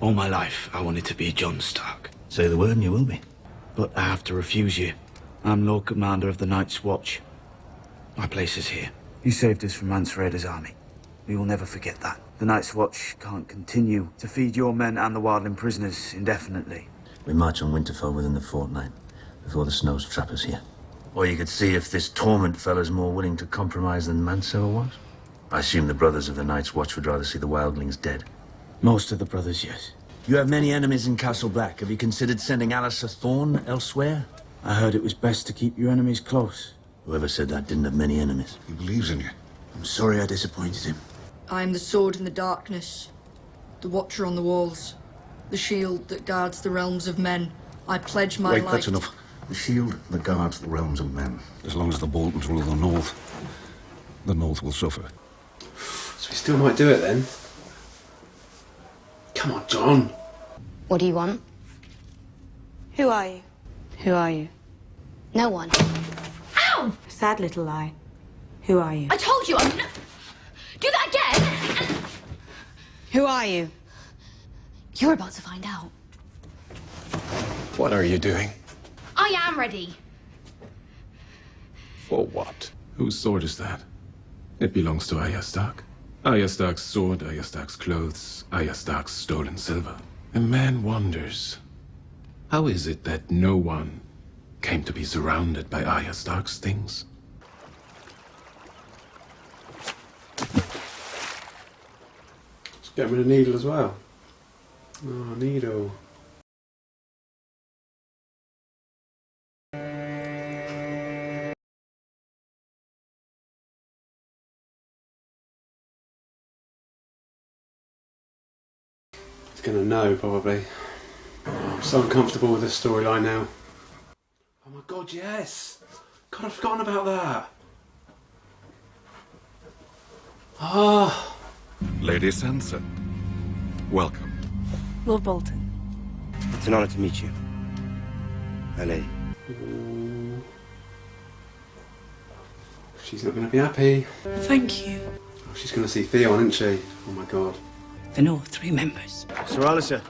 All my life, I wanted to be Jon Stark. Say the word and you will be. But I have to refuse you. I'm Lord Commander of the Night's Watch. My place is here. You saved us from Mance Rayder's army. We will never forget that. The Night's Watch can't continue to feed your men and the wildling prisoners indefinitely. We march on Winterfell within the fortnight, before the snows trap us here. Or you could see if this Torment fella's more willing to compromise than Mance ever was. I assume the brothers of the Night's Watch would rather see the wildlings dead. Most of the brothers, yes. You have many enemies in Castle Black. Have you considered sending Alistair Thorne elsewhere? I heard it was best to keep your enemies close. Whoever said that didn't have many enemies. He believes in you. I'm sorry I disappointed him. I am the sword in the darkness, the watcher on the walls, the shield that guards the realms of men. I pledge my life. Wait, that's enough. The shield that guards the realms of men. As long as the Boltons rule the North will suffer. So we still might do it then. Come on, Jon. What do you want? Who are you? Who are you? No one. Ow! Sad little lie. Who are you? I told you I'm... Do that again! Who are you? You're about to find out. What are you doing? I am ready. For what? Whose sword is that? It belongs to Arya Stark. Arya Stark's sword, Arya Stark's clothes, Arya Stark's stolen silver. A man wonders, how is it that no one came to be surrounded by Arya Stark's things? Let's get rid of needle as well. Oh, needle. Gonna know probably. Oh, I'm so uncomfortable with this storyline now. Oh my god, yes! God, I've forgotten about that. Ah. Lady Sansa, welcome. Lord Bolton. It's an honor to meet you, my lady. Ooh. She's not gonna be happy. Thank you. Oh, she's gonna see Theon, isn't she? Oh my god. The North remembers. Sir Alistair,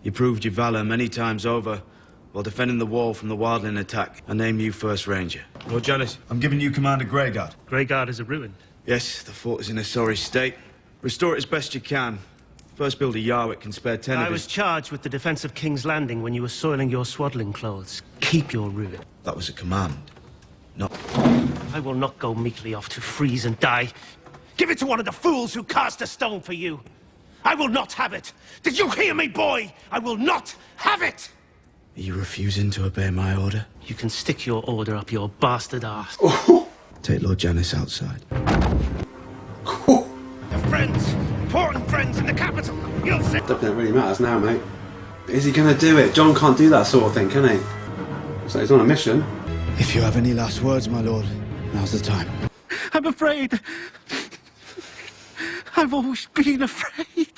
you proved your valor many times over while defending the wall from the wildling attack. I name you First Ranger. Lord Janis, I'm giving you command of Greyguard. Greyguard is a ruin. Yes, the fort is in a sorry state. Restore it as best you can. First build a yard that can spare 10 of I was charged with the defense of King's Landing when you were soiling your swaddling clothes. Keep your ruin. That was a command. Not... I will not go meekly off to freeze and die. Give it to one of the fools who cast a stone for you. I will not have it. Did you hear me, boy? I will not have it. Are you refusing to obey my order? You can stick your order up your bastard arse. Take Lord Janis outside. The friends, important friends in the capital. You'll see. That really matters now, mate. Is he gonna do it? Jon can't do that sort of thing, can he? So he's on a mission. If you have any last words, my lord, now's the time. I'm afraid. I've always been afraid.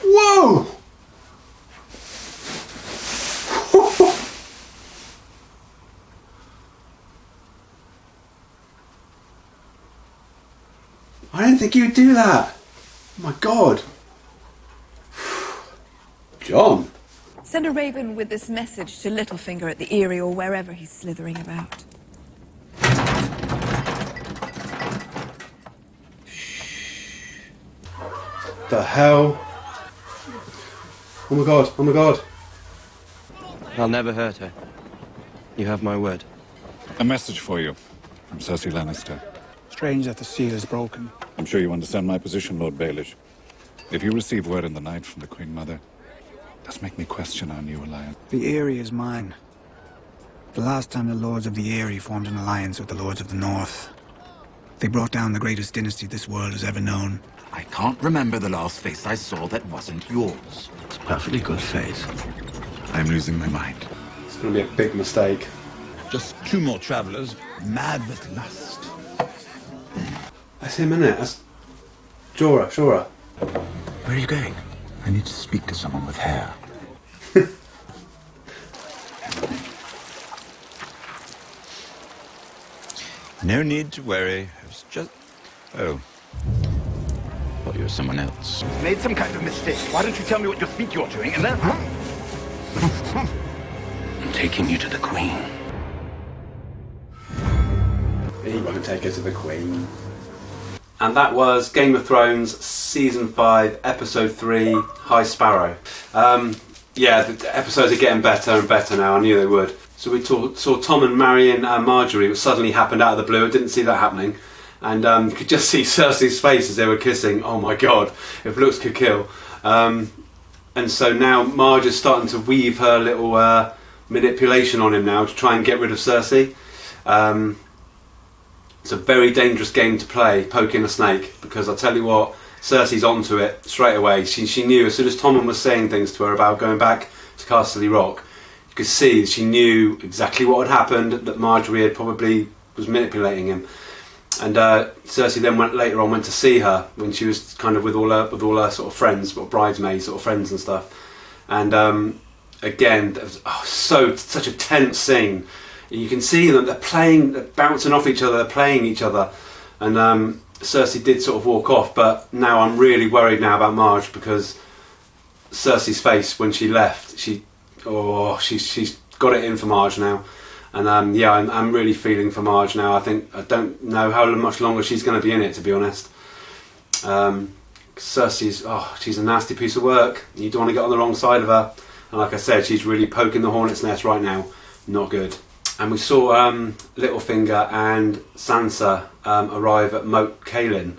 Whoa! I didn't think you'd do that. Oh my god. Jon. Send a raven with this message to Littlefinger at the Eyrie or wherever he's slithering about. The hell? Oh my god, oh my god. I'll never hurt her. You have my word. A message for you from Cersei Lannister. Strange that the seal is broken. I'm sure you understand my position, Lord Baelish. If you receive word in the night from the Queen Mother, it does make me question our new alliance. The Eyrie is mine. The last time the Lords of the Eyrie formed an alliance with the Lords of the North, they brought down the greatest dynasty this world has ever known. I can't remember the last face I saw that wasn't yours. It's a perfectly good face. I'm losing my mind. It's gonna be a big mistake. Just 2 more travelers, mad with lust. That's him, isn't it? That's Jorah. Where are you going? I need to speak to someone with hair. No need to worry. It's just... Oh. Thought you were someone else. Made some kind of mistake. Why don't you tell me what you think you're doing, and then... I'm taking you to the Queen. He won't take her to the Queen. And that was Game of Thrones Season 5, Episode 3, High Sparrow. Yeah, the episodes are getting better and better now. I knew they would. So we saw Tom and Marion and Marjorie, which suddenly happened out of the blue. I didn't see that happening. And you could just see Cersei's face as they were kissing. Oh my god, if looks could kill. And so now Marge is starting to weave her little manipulation on him now to try and get rid of Cersei. It's a very dangerous game to play, poking a snake, because I'll tell you what, Cersei's onto it straight away. She knew as soon as Tommen was saying things to her about going back to Castle Rock, you could see she knew exactly what had happened, that Marjorie had probably was manipulating him. And Cersei then later on went to see her when she was kind of with all her sort of friends, or bridesmaids sort of friends and stuff. And again, there was such a tense scene. You can see them, they're bouncing off each other, they're playing each other. And Cersei did sort of walk off, but now I'm really worried now about Marge, because Cersei's face when she left, she's got it in for Marge now. And yeah, I'm really feeling for Marge now. I don't know how much longer she's going to be in it, to be honest. Cersei's, she's a nasty piece of work. You don't want to get on the wrong side of her. And like I said, she's really poking the hornet's nest right now. Not good. And we saw Littlefinger and Sansa arrive at Moat Cailin.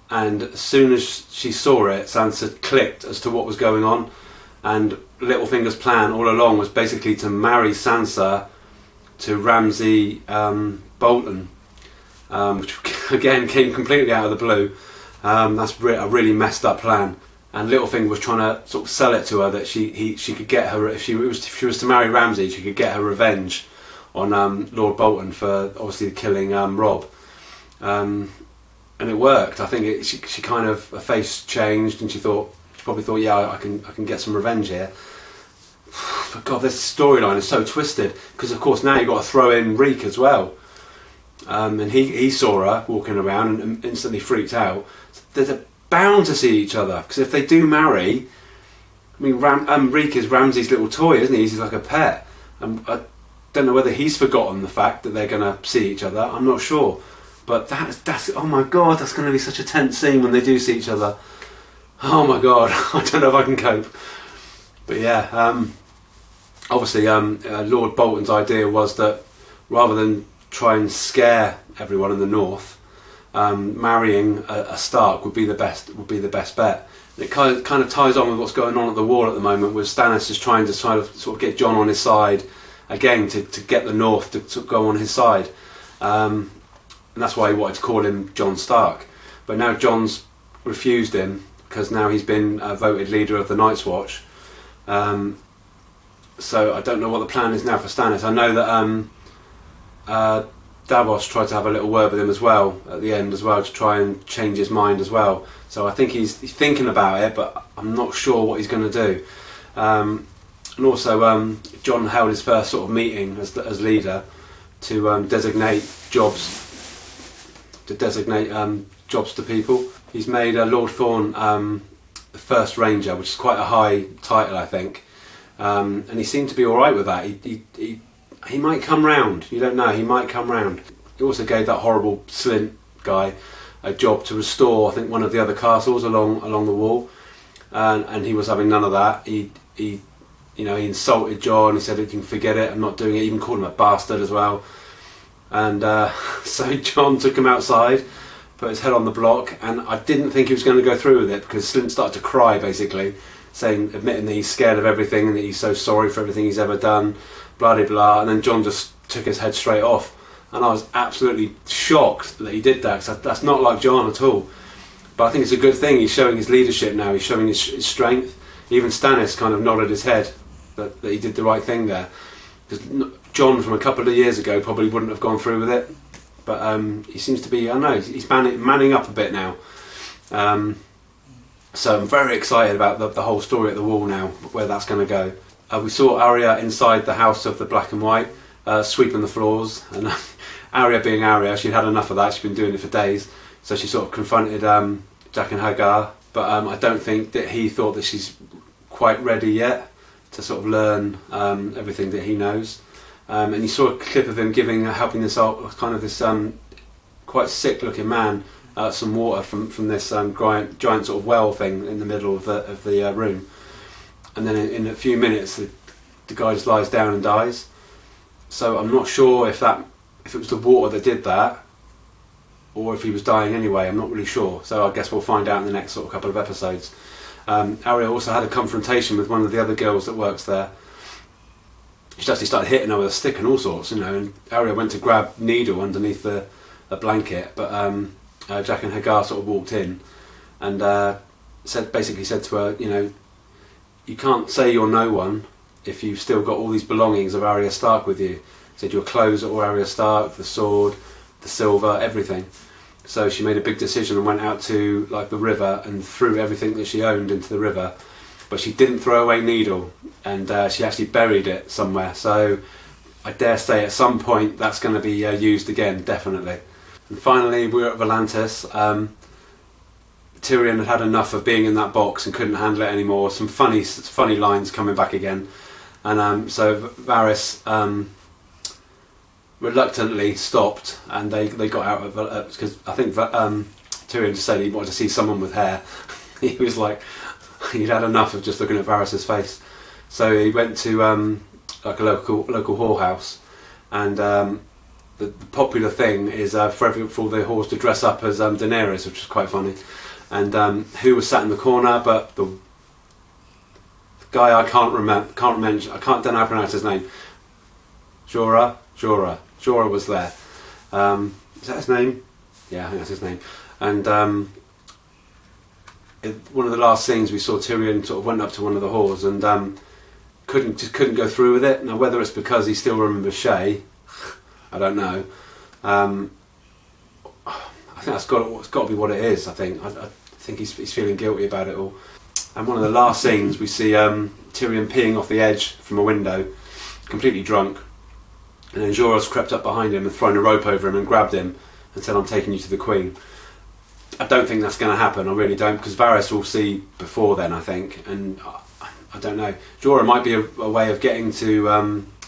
And as soon as she saw it, Sansa clicked as to what was going on. And Littlefinger's plan all along was basically to marry Sansa to Ramsay Bolton, which again came completely out of the blue. That's a really messed up plan. And Littlefinger was trying to sort of sell it to her that she could get her, if she was to marry Ramsay, she could get her revenge on Lord Bolton for obviously killing Robb. And it worked. I think she kind of, her face changed, and she probably thought, yeah, I can get some revenge here. But God, this storyline is so twisted, because of course now you've got to throw in Reek as well. And he saw her walking around and instantly freaked out. They're bound to see each other, because if they do marry, I mean, Reek is Ramsay's little toy, isn't he? He's like a pet. I don't know whether he's forgotten the fact that they're going to see each other. I'm not sure. But that's oh my God, that's going to be such a tense scene when they do see each other. Oh my God, I don't know if I can cope. But yeah, obviously Lord Bolton's idea was that rather than try and scare everyone in the north, marrying a Stark would be the best bet. And it kind of ties on with what's going on at the Wall at the moment, with Stannis is trying to sort of get Jon on his side again, to get the north to go on his side, and that's why he wanted to call him Jon Stark. But now Jon's refused him, because now he's been voted leader of the Night's Watch. So I don't know what the plan is now for Stannis. I know that Davos tried to have a little word with him as well at the end as well, to try and change his mind as well. So I think he's thinking about it, but I'm not sure what he's going to do. And also Jon held his first sort of meeting as leader to designate jobs to people. He's made Lord Thorne the First Ranger, which is quite a high title, I think. And he seemed to be all right with that. He might come round. You don't know. He might come round. He also gave that horrible Slint guy a job to restore, I think, one of the other castles along the wall, and he was having none of that. He insulted Jon. He said, "You can forget it. I'm not doing it." He even called him a bastard as well. And so Jon took him outside, put his head on the block, and I didn't think he was going to go through with it, because Slint started to cry, basically, admitting that he's scared of everything and that he's so sorry for everything he's ever done, blah blah blah. And then Jon just took his head straight off, and I was absolutely shocked that he did that, because that's not like Jon at all. But I think it's a good thing. He's showing his leadership now. He's showing his strength. Even Stannis kind of nodded his head that he did the right thing there, because Jon from a couple of years ago probably wouldn't have gone through with it. But he seems to be, I don't know, he's manning up a bit now. So I'm very excited about the whole story at the Wall now, where that's going to go. We saw Arya inside the House of the Black and White, sweeping the floors, and Arya being Arya, she'd had enough of that. She'd been doing it for days, so she sort of confronted Jaqen H'ghar. But I don't think that he thought that she's quite ready yet to sort of learn everything that he knows. And you saw a clip of him helping this kind of this quite sick-looking man some water from this giant sort of well thing in the middle of the room. And then in a few minutes, the guy just lies down and dies. So I'm not sure if it was the water that did that, or if he was dying anyway. I'm not really sure. So I guess we'll find out in the next sort of couple of episodes. Arya also had a confrontation with one of the other girls that works there. She actually started hitting her with a stick and all sorts, you know. And Arya went to grab Needle underneath the blanket, but Jaqen H'ghar sort of walked in and basically said to her, you know, you can't say you're no one if you've still got all these belongings of Arya Stark with you. He said your clothes are all Arya Stark, the sword, the silver, everything. So she made a big decision and went out to like the river and threw everything that she owned into the river. But she didn't throw away Needle, and she actually buried it somewhere. So I dare say at some point that's going to be used again, definitely. And finally, we're at Volantis. Tyrion had enough of being in that box and couldn't handle it anymore. Some funny lines coming back again, and so Varys reluctantly stopped, and they got out of because I think Tyrion just said he wanted to see someone with hair. He was like, he'd had enough of just looking at Varys's face, so he went to like a local whorehouse, and the popular thing is for all the whores to dress up as Daenerys, which is quite funny. And who was sat in the corner? But the guy I don't know how to pronounce his name. Jorah was there. Is that his name? Yeah, I think that's his name. And one of the last scenes we saw, Tyrion sort of went up to one of the whores and couldn't go through with it. Now whether it's because he still remembers Shay, I don't know. I think that's got to be what it is. I think he's feeling guilty about it all. And one of the last scenes we see Tyrion peeing off the edge from a window, completely drunk, and then Jorah's crept up behind him and thrown a rope over him and grabbed him and said, "I'm taking you to the Queen." I don't think that's going to happen. I really don't, because Varys will see before then, I think, and I don't know. Jorah might be a way of getting to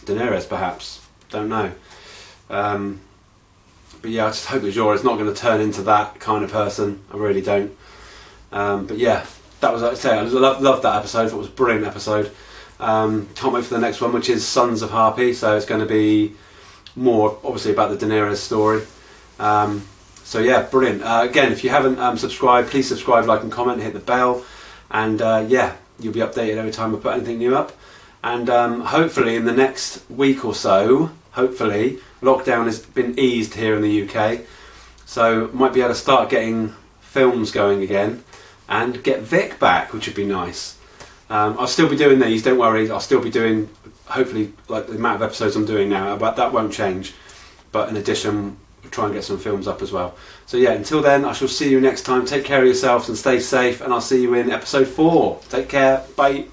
Daenerys, perhaps. Don't know. But yeah, I just hope that Jorah's not going to turn into that kind of person. I really don't. But yeah, that was, like I say, I loved that episode. I thought it was a brilliant episode. Can't wait for the next one, which is Sons of Harpy. So it's going to be more, obviously, about the Daenerys story. So yeah, brilliant. Again, if you haven't subscribed, please subscribe, like and comment, hit the bell. And yeah, you'll be updated every time I put anything new up. And hopefully in the next week or so, lockdown has been eased here in the UK, so might be able to start getting films going again and get Vic back, which would be nice. I'll still be doing these, don't worry. I'll still be doing, hopefully, like the amount of episodes I'm doing now, but that won't change. But in addition, we'll try and get some films up as well. So yeah, until then, I shall see you next time. Take care of yourselves and stay safe, and I'll see you in episode 4. Take care, bye.